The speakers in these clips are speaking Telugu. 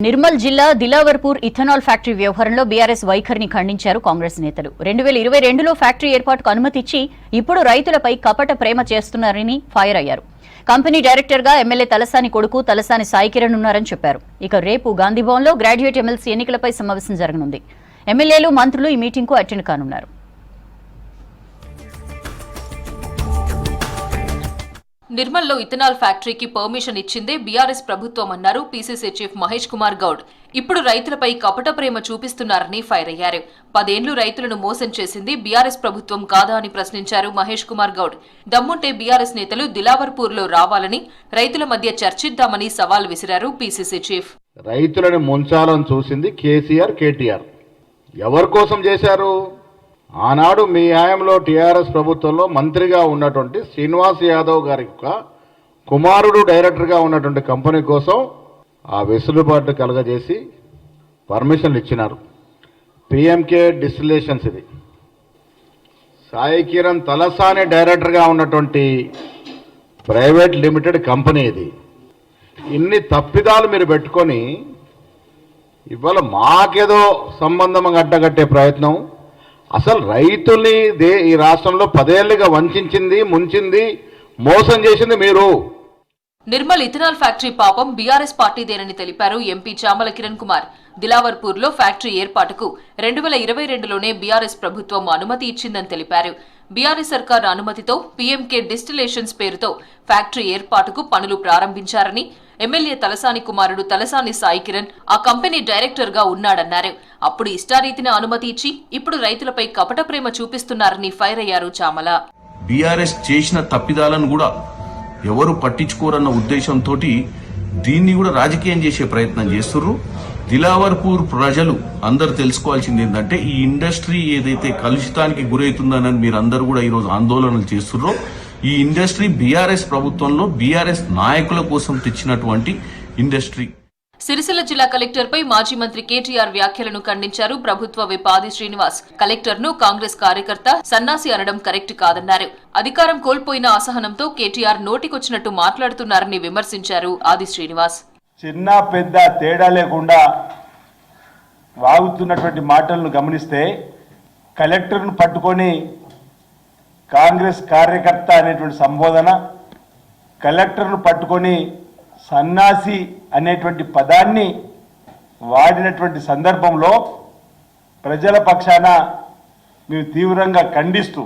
నిర్మల్ జిల్లా దిలావర్పూర్ ఇథనాల్ ఫ్యాక్టరీ వ్యవహారంలో బీఆర్ఎస్ వైఖరిని ఖండించారు కాంగ్రెస్ నేతలు. 2022లో ఫ్యాక్టరీ ఏర్పాటుకు అనుమతి ఇచ్చి ఇప్పుడు రైతులపై కపట ప్రేమ చేస్తున్నారని ఫైర్ అయ్యారు. కంపెనీ డైరెక్టర్ గా ఎమ్మెల్యే తలసాని కొడుకు తలసాని సాయి కిరణ్ ఉన్నారని చెప్పారు. ఇక రేపు గాంధీభవన్లో గ్రాడ్యుయేట్ ఎమ్మెల్సీ ఎన్నికలపై సమావేశం జరగనుంది. ఎమ్మెల్యేలు మంత్రులు ఈ మీటింగ్ కు అటెండ్ కానున్నారు. నిర్మల్లో ఇథనాల్ ఫ్యాక్టరీకి పర్మిషన్ ఇచ్చిందే బీఆర్ఎస్ ప్రభుత్వం అన్నారు పీసీసీ చీఫ్ మహేష్ కుమార్ గౌడ్. ఇప్పుడు రైతులపై కపట ప్రేమ చూపిస్తున్నారని ఫైర్ అయ్యారు. 10 ఏళ్లు రైతులను మోసం చేసింది బీఆర్ఎస్ ప్రభుత్వం కాదా అని ప్రశ్నించారు మహేష్ కుమార్ గౌడ్. దమ్ముంటే బీఆర్ఎస్ నేతలు దిలావర్పూర్లో రావాలని, రైతుల మధ్య చర్చిద్దామని సవాల్ విసిరారు పీసీసీ చీఫ్. రైతులను ముంచాలని చూసింది కేసీఆర్, కేటీఆర్. ఎవరి కోసం చేశారు? ఆనాడు మీ హయాంలో టీఆర్ఎస్ ప్రభుత్వంలో మంత్రిగా ఉన్నటువంటి శ్రీనివాస్ యాదవ్ గారి కుమారుడు డైరెక్టర్గా ఉన్నటువంటి కంపెనీ కోసం ఆ వెసులుబాటు కలగజేసి పర్మిషన్లు ఇచ్చినారు. పిఎంకే డిస్టిలేషన్స్ ఇది. సాయి కిరణ్ తలసాని డైరెక్టర్గా ఉన్నటువంటి ప్రైవేట్ లిమిటెడ్ కంపెనీ ఇది. ఇన్ని తప్పిదాలు మీరు పెట్టుకొని ఇవాళ మాకేదో సంబంధం గట్టగట్టే ప్రయత్నం. అసలు రైతుల్ని ఈ రాష్ట్రంలో 10 ఏళ్లుగా వంచింది, ముంచింది, మోసం చేసింది మీరు. నిర్మల్ ఇథనాల్ ఫ్యాక్టరీ పాపం బీఆర్ఎస్ పార్టీదేనని తెలిపారు ఎంపీ చామల కిరణ్ కుమార్. దిలావర్పూర్లో ఫ్యాక్టరీ ఏర్పాటుకు 2022లోనే బీఆర్ఎస్ ప్రభుత్వం అనుమతి ఇచ్చిందని తెలిపారు. బీఆర్ఎస్ సర్కార్ అనుమతితో పీఎంకే డిస్టిలేషన్స్ పేరుతో ఫ్యాక్టరీ ఏర్పాటుకు పనులు ప్రారంభించారని, ఎమ్మెల్యే తలసాని కుమారుడు తలసాని సాయి కిరణ్ ఆ కంపెనీ డైరెక్టర్ గా ఉన్నాడన్నారు. అప్పుడు ఇష్టారీతిన అనుమతి ఇచ్చి ఇప్పుడు రైతులపై కపట ప్రేమ చూపిస్తున్నారని ఫైర్ అయ్యారు చామల. బీఆర్ఎస్ చేసిన తప్పిదాలను కూడా ఎవరు పట్టించుకోరన్న ఉద్దేశంతో దీన్ని కూడా రాజకీయం చేసే ప్రయత్నం చేస్తున్నారు. దిలావర్పూర్ ప్రజలు అందరు తెలుసుకోవాల్సింది ఏంటంటే, ఈ ఇండస్ట్రీ ఏదైతే కలుషితానికి గురవుతుందని మీరు అందరూ కూడా ఈరోజు ఆందోళనలు చేస్తున్నారో, ఈ ఇండస్ట్రీ బీఆర్ఎస్ ప్రభుత్వంలో బీఆర్ఎస్ నాయకుల కోసం తెచ్చినటువంటి ఇండస్ట్రీ. సిరిసిల్ల జిల్లా కలెక్టర్ పై మాజీ మంత్రి కేటీఆర్ వ్యాఖ్యలను ఖండించారు ప్రభుత్వ విప్ ఆది శ్రీనివాస్. కలెక్టర్ ను కాంగ్రెస్ కార్యకర్త సన్నాసి అనడం కరెక్ట్ కాదన్నారు. అధికారం కోల్పోయిన అసహనంతో కేటీఆర్ నోటికొచ్చినట్టు మాట్లాడుతున్నారని విమర్శించారు ఆది శ్రీనివాస్. చిన్న పెద్ద తేడా లేకుండా వాగుతున్నటువంటి మాటలను గమనిస్తే కలెక్టర్ను పట్టుకొని కాంగ్రెస్ కార్యకర్త అనేటువంటి సంబోధన, కలెక్టర్ను పట్టుకొని సన్నాసి అనేటువంటి పదాన్ని వాడినటువంటి సందర్భంలో ప్రజల పక్షాన మేము తీవ్రంగా ఖండిస్తూ,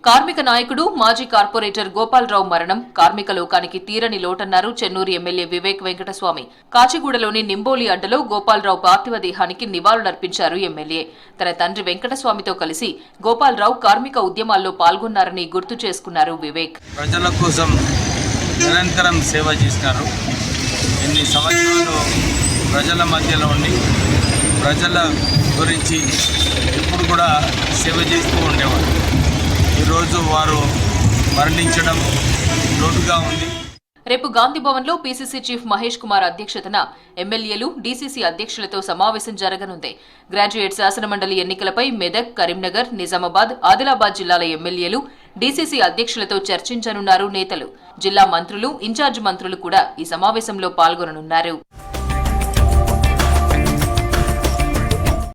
కార్మిక నాయకుడు మాజీ కార్పొరేటర్ గోపాలరావు మరణం కార్మిక లోకానికి తీరని లోటన్నారు చెన్నూరు ఎమ్మెల్యే వివేక్ వెంకటస్వామి. కాచిగూడలోని నింబోలి అడ్డలో గోపాలరావు పార్థివ దేహానికి నివాళులర్పించారు ఎమ్మెల్యే. తన తండ్రి వెంకటస్వామితో కలిసి గోపాలరావు కార్మిక ఉద్యమాల్లో పాల్గొన్నారని గుర్తు చేసుకున్నారు వివేక్. ప్రజల కోసం నిరంతరం సేవ చేసినారు. ఎన్ని సంవత్సరాలు ప్రజల మధ్యలో ఉండి ప్రజల గురించి ఎప్పుడు కూడా సేవ చేస్తూ ఉండేవారు. ఈరోజు వారు మరణించడం లోటుగా ఉంది. రేపు గాంధీభవన్ లో పీసీసీ చీఫ్ మహేష్ కుమార్ అధ్యక్షతన ఎమ్మెల్యేలు, డీసీసీ అధ్యక్షులతో సమావేశం జరగనుంది. గ్రాడ్యుయేట్ శాసనమండలి ఎన్నికలపై మెదక్, కరీంనగర్, నిజామాబాద్, ఆదిలాబాద్ జిల్లాల ఎమ్మెల్యేలు, డీసీసీ అధ్యక్షులతో చర్చించనున్నారు నేతలు. జిల్లా మంత్రులు, ఇన్ఛార్జ్ మంత్రులు కూడా ఈ సమావేశంలో పాల్గొననున్నారు.